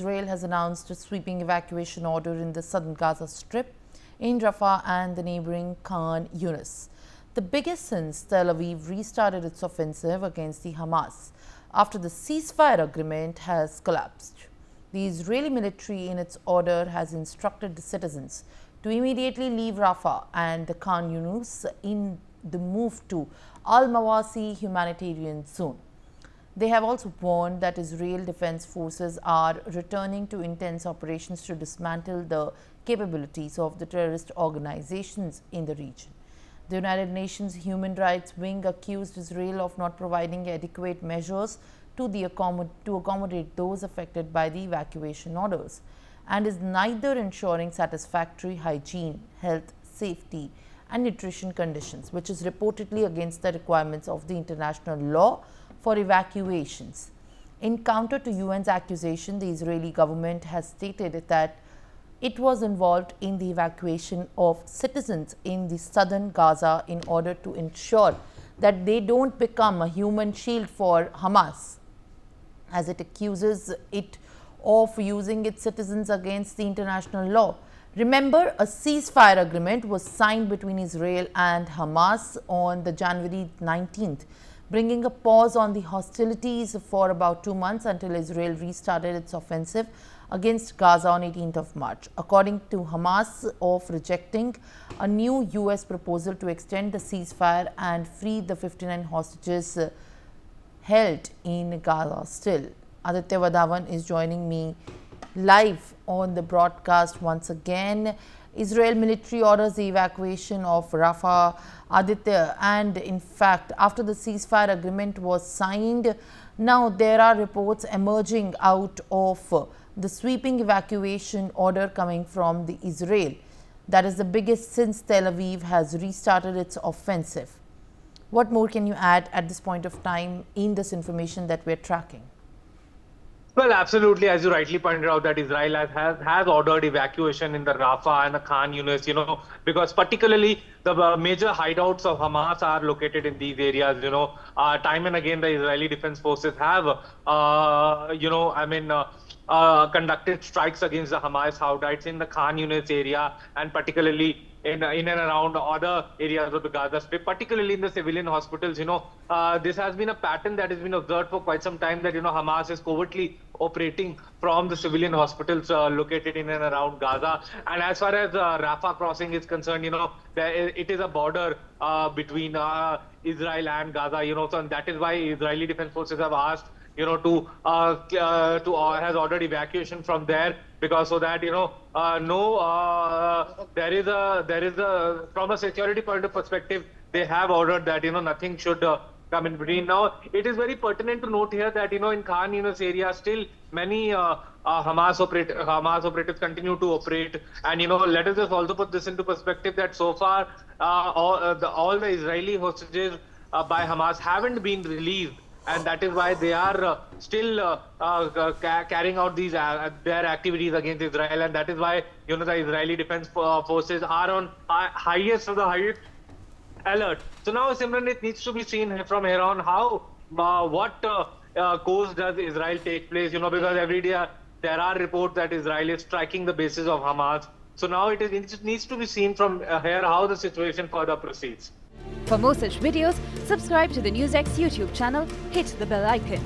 Israel has announced a sweeping evacuation order in the Southern Gaza Strip, in Rafah and the neighboring Khan Yunis, the biggest since Tel Aviv restarted its offensive against the Hamas after the ceasefire agreement has collapsed. The Israeli military in its order has instructed the citizens to immediately leave Rafah and the Khan Yunis in the move to Al-Mawasi humanitarian zone. They have also warned that Israel Defense Forces are returning to intense operations to dismantle the capabilities of the terrorist organizations in the region. The United Nations Human Rights Wing accused Israel of not providing adequate measures to accommodate those affected by the evacuation orders and is neither ensuring satisfactory hygiene, health, safety and nutrition conditions, which is reportedly against the requirements of the international law for evacuations. In counter to UN's accusation, the Israeli government has stated that it was involved in the evacuation of citizens in the southern Gaza in order to ensure that they don't become a human shield for Hamas, as it accuses it of using its citizens against the international law. Remember, a ceasefire agreement was signed between Israel and Hamas on the January 19th, bringing a pause on the hostilities for about 2 months until Israel restarted its offensive against Gaza on 18th of March. According to Hamas, of rejecting a new US proposal to extend the ceasefire and free the 59 hostages held in Gaza still. Aditya Vadhavan is joining me live on the broadcast once again. Israel military orders the evacuation of Rafah, Aditya, and in fact, after the ceasefire agreement was signed, now there are reports emerging out of the sweeping evacuation order coming from the Israel. That is the biggest since Tel Aviv has restarted its offensive. What more can you add at this point of time in this information that we're tracking? Well, absolutely. As you rightly pointed out, that Israel has ordered evacuation in the Rafah and the Khan Yunis, because particularly the major hideouts of Hamas are located in these areas. Time and again, the Israeli Defense Forces have, conducted strikes against the Hamas hideouts in the Khan Yunis area, and particularly in and around other areas of the Gaza Strip, particularly in the civilian hospitals. This has been a pattern that has been observed for quite some time, that Hamas is covertly operating from the civilian hospitals located in and around Gaza. And as far as Rafah crossing is concerned, it is a border between Israel and Gaza. So and that is why Israeli Defense Forces have asked has ordered evacuation from there, because so that there is a from a security point of perspective, they have ordered that nothing should come in between. Now it is very pertinent to note here that in Khan Yunis area still many Hamas operatives continue to operate, and let us just also put this into perspective that so far all the Israeli hostages by Hamas haven't been released. And that is why they are still carrying out these their activities against Israel, and that is why the Israeli Defense Forces are on highest alert. So now, Simran, it needs to be seen from here on how what course does Israel take place? Because every day there are reports that Israel is striking the bases of Hamas. So now it needs to be seen from here how the situation further proceeds. For more such videos, subscribe to the NewsX YouTube channel, hit the bell icon.